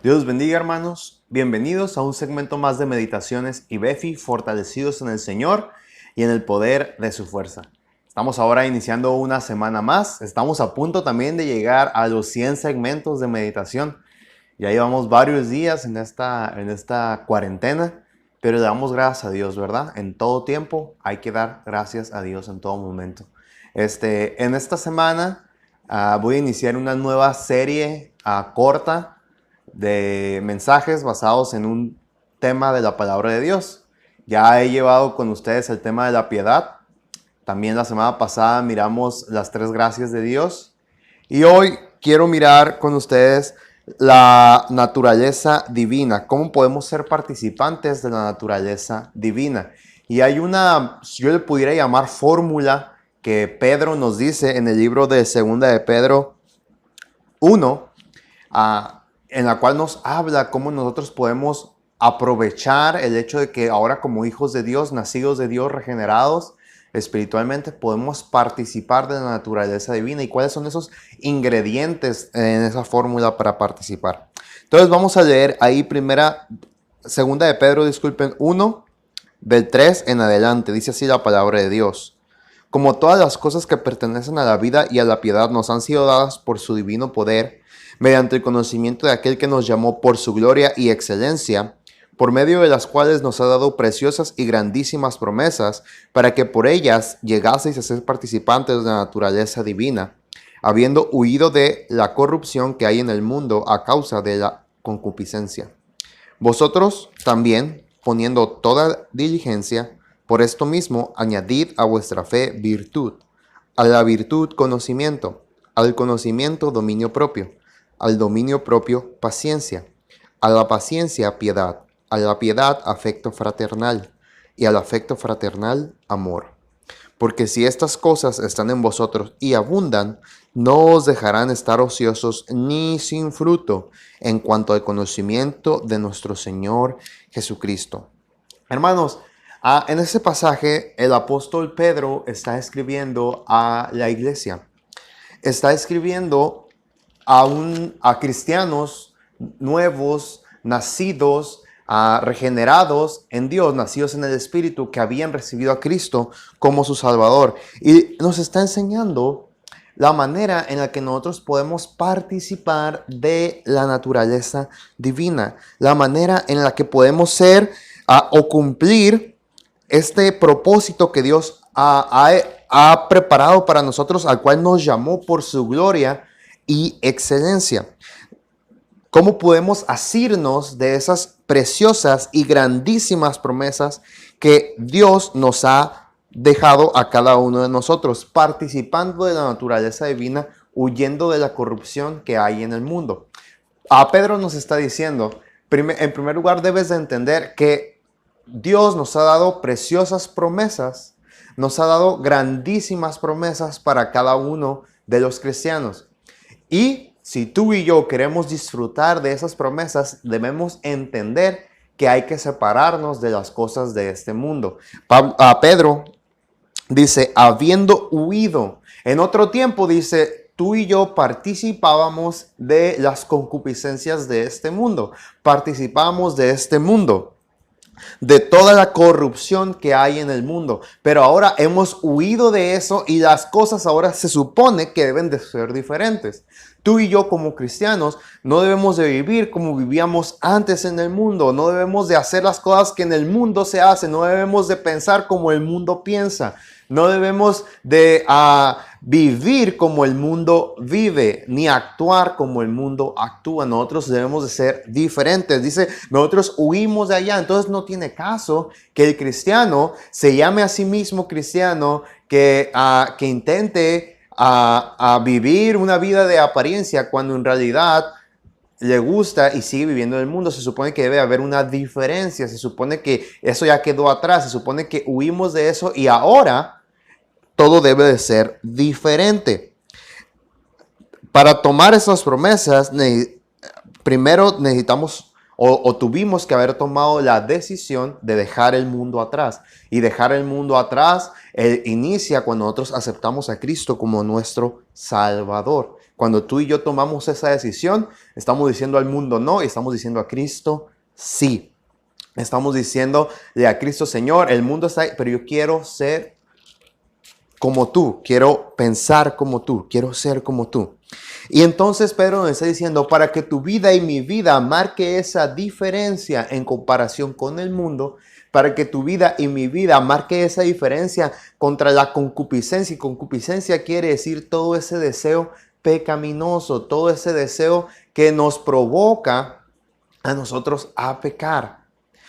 Dios bendiga, hermanos. Bienvenidos a un segmento más de Meditaciones y Befi, fortalecidos en el Señor y en el poder de su fuerza. Estamos ahora iniciando una semana más. Estamos a punto también de llegar a los 100 segmentos de meditación. Ya llevamos varios días en esta cuarentena, pero le damos gracias a Dios, ¿verdad? En todo tiempo hay que dar gracias a Dios en todo momento. En esta semana voy a iniciar una nueva serie corta de mensajes basados en un tema de la palabra de Dios. Ya he llevado con ustedes el tema de la piedad. También la semana pasada miramos las tres gracias de Dios. Y hoy quiero mirar con ustedes la naturaleza divina. ¿Cómo podemos ser participantes de la naturaleza divina? Y hay una, yo le pudiera llamar fórmula que Pedro nos dice en el libro de Segunda de Pedro 1, en la cual nos habla cómo nosotros podemos aprovechar el hecho de que ahora como hijos de Dios, nacidos de Dios, regenerados espiritualmente, podemos participar de la naturaleza divina y cuáles son esos ingredientes en esa fórmula para participar. Entonces vamos a leer ahí segunda de Pedro, disculpen, 1 del 3 en adelante. Dice así la palabra de Dios. Como todas las cosas que pertenecen a la vida y a la piedad nos han sido dadas por su divino poder, mediante el conocimiento de aquel que nos llamó por su gloria y excelencia, por medio de las cuales nos ha dado preciosas y grandísimas promesas, para que por ellas llegaseis a ser participantes de la naturaleza divina, habiendo huido de la corrupción que hay en el mundo a causa de la concupiscencia. Vosotros también, poniendo toda diligencia, por esto mismo añadid a vuestra fe virtud, a la virtud conocimiento, al conocimiento dominio propio, al dominio propio paciencia, a la paciencia piedad, a la piedad afecto fraternal y al afecto fraternal amor. Porque si estas cosas están en vosotros y abundan, no os dejarán estar ociosos ni sin fruto en cuanto al conocimiento de nuestro Señor Jesucristo. Hermanos, en este pasaje el apóstol Pedro está escribiendo a la iglesia. Está escribiendo a cristianos nuevos, nacidos, regenerados en Dios, nacidos en el Espíritu, que habían recibido a Cristo como su Salvador. Y nos está enseñando la manera en la que nosotros podemos participar de la naturaleza divina, la manera en la que podemos ser o cumplir este propósito que Dios ha preparado para nosotros, al cual nos llamó por su gloria y excelencia. ¿Cómo podemos asirnos de esas preciosas y grandísimas promesas que Dios nos ha dejado a cada uno de nosotros, participando de la naturaleza divina, huyendo de la corrupción que hay en el mundo? A Pedro nos está diciendo, en primer lugar, debes de entender que Dios nos ha dado preciosas promesas, nos ha dado grandísimas promesas para cada uno de los cristianos. Y si tú y yo queremos disfrutar de esas promesas, debemos entender que hay que separarnos de las cosas de este mundo. Pedro dice, habiendo huido. En otro tiempo dice, tú y yo participábamos de las concupiscencias de este mundo. Participábamos de este mundo, de toda la corrupción que hay en el mundo. Pero ahora hemos huido de eso y las cosas ahora se supone que deben de ser diferentes. Tú y yo como cristianos no debemos de vivir como vivíamos antes en el mundo. No debemos de hacer las cosas que en el mundo se hacen. No debemos de pensar como el mundo piensa. No debemos de vivir como el mundo vive, ni actuar como el mundo actúa. Nosotros debemos de ser diferentes. Dice, nosotros huimos de allá. Entonces no tiene caso que el cristiano se llame a sí mismo cristiano, que intente a vivir una vida de apariencia cuando en realidad le gusta y sigue viviendo en el mundo. Se supone que debe haber una diferencia. Se supone que eso ya quedó atrás. Se supone que huimos de eso y ahora todo debe de ser diferente. Para tomar esas promesas, primero necesitamos o tuvimos que haber tomado la decisión de dejar el mundo atrás. Y dejar el mundo atrás inicia cuando nosotros aceptamos a Cristo como nuestro Salvador. Cuando tú y yo tomamos esa decisión, estamos diciendo al mundo no y estamos diciendo a Cristo sí. Estamos diciéndole a Cristo, Señor, el mundo está ahí, pero yo quiero ser como tú, quiero pensar como tú, quiero ser como tú. Y entonces Pedro nos está diciendo, para que tu vida y mi vida marque esa diferencia en comparación con el mundo, para que tu vida y mi vida marque esa diferencia contra la concupiscencia. Y concupiscencia quiere decir todo ese deseo pecaminoso, todo ese deseo que nos provoca a nosotros a pecar.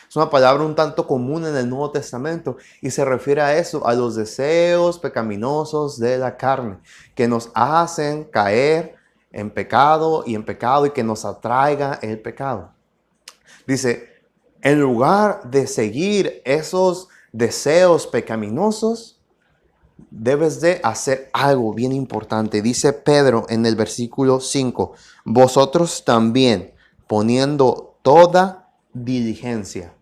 Es una palabra un tanto común en el Nuevo Testamento y se refiere a eso, a los deseos pecaminosos de la carne, que nos hacen caer en pecado y que nos atraiga el pecado. Dice, en lugar de seguir esos deseos pecaminosos, debes de hacer algo bien importante. Dice Pedro en el versículo 5, vosotros también poniendo toda diligencia.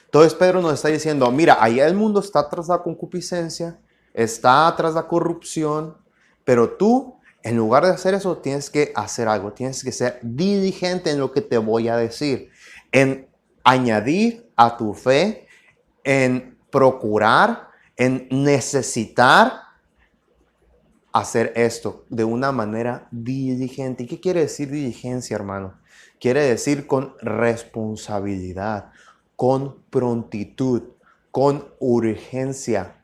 Entonces Pedro nos está diciendo, mira, allá el mundo está tras la concupiscencia, está tras la corrupción, pero tú, en lugar de hacer eso, tienes que hacer algo, tienes que ser diligente en lo que te voy a decir, en añadir a tu fe, en procurar, en necesitar hacer esto de una manera diligente. ¿Y qué quiere decir diligencia, hermano? Quiere decir con responsabilidad, con prontitud, con urgencia.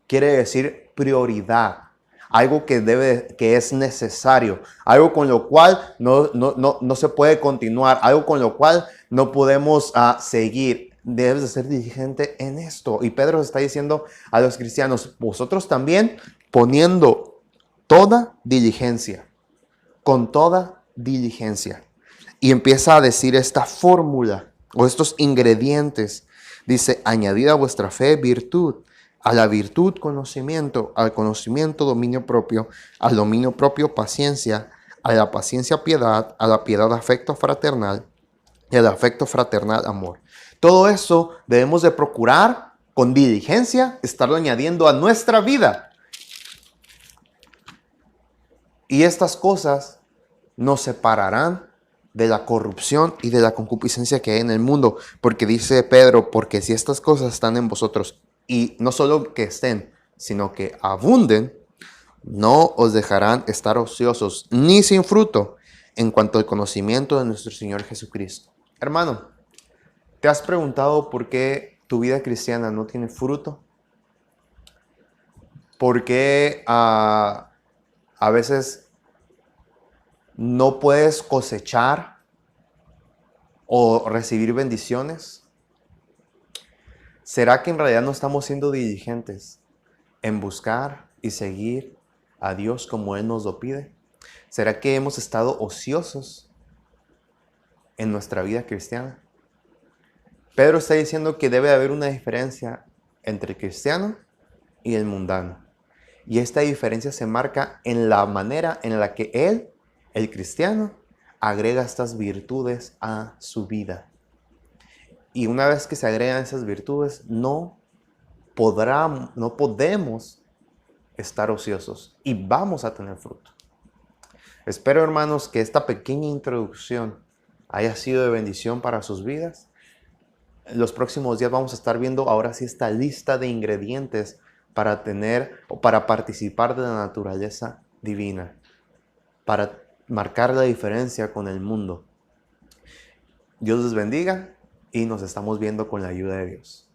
Quiere decir prioridad. Algo que es necesario. Algo con lo cual no se puede continuar. Algo con lo cual no podemos seguir. Debes de ser diligente en esto. Y Pedro está diciendo a los cristianos, vosotros también poniendo toda diligencia, con toda diligencia. Y empieza a decir esta fórmula o estos ingredientes. Dice, añadid a vuestra fe virtud, a la virtud conocimiento, al conocimiento dominio propio, al dominio propio paciencia, a la paciencia piedad, a la piedad afecto fraternal y al afecto fraternal amor. Todo eso debemos de procurar con diligencia, estarlo añadiendo a nuestra vida. Y estas cosas nos separarán de la corrupción y de la concupiscencia que hay en el mundo. Porque dice Pedro, porque si estas cosas están en vosotros, y no solo que estén, sino que abunden, no os dejarán estar ociosos ni sin fruto en cuanto al conocimiento de nuestro Señor Jesucristo. Hermano, ¿te has preguntado por qué tu vida cristiana no tiene fruto? ¿Por qué a veces no puedes cosechar o recibir bendiciones? ¿Será que en realidad no estamos siendo diligentes en buscar y seguir a Dios como Él nos lo pide? ¿Será que hemos estado ociosos en nuestra vida cristiana? Pedro está diciendo que debe haber una diferencia entre el cristiano y el mundano. Y esta diferencia se marca en la manera en la que él, el cristiano, agrega estas virtudes a su vida. Y una vez que se agregan esas virtudes, no podemos estar ociosos y vamos a tener fruto. Espero, hermanos, que esta pequeña introducción haya sido de bendición para sus vidas. En los próximos días vamos a estar viendo ahora sí esta lista de ingredientes para tener o para participar de la naturaleza divina, para marcar la diferencia con el mundo. Dios les bendiga y nos estamos viendo con la ayuda de Dios.